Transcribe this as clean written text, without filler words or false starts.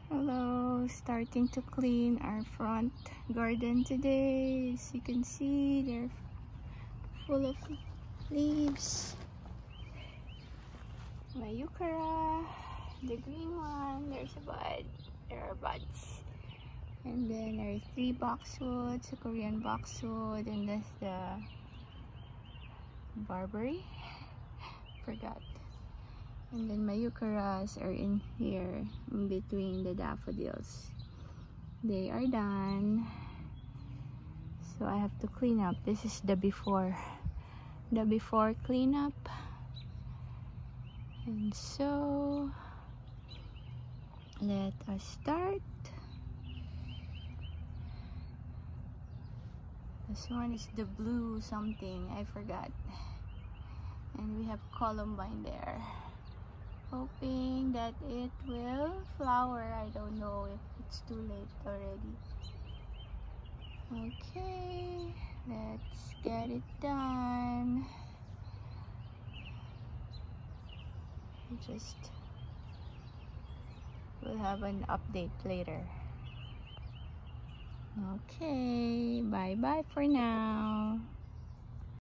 Hello, starting to clean our front garden today. As you can see, they're full of leaves. My euchera, the green one, there's a bud. There are buds. And then there are 3 boxwoods, a Korean boxwood, and that's the barberry. Forgot. And then my eucheras are in here, in between the daffodils. They are done. So I have to clean up. This is the before cleanup. And so let us start. This one is the blue something, I forgot. And we have columbine there. Hoping that it will flower. I don't know if it's too late already. Okay, let's get it done. We'll have an update later. Okay, bye bye for now.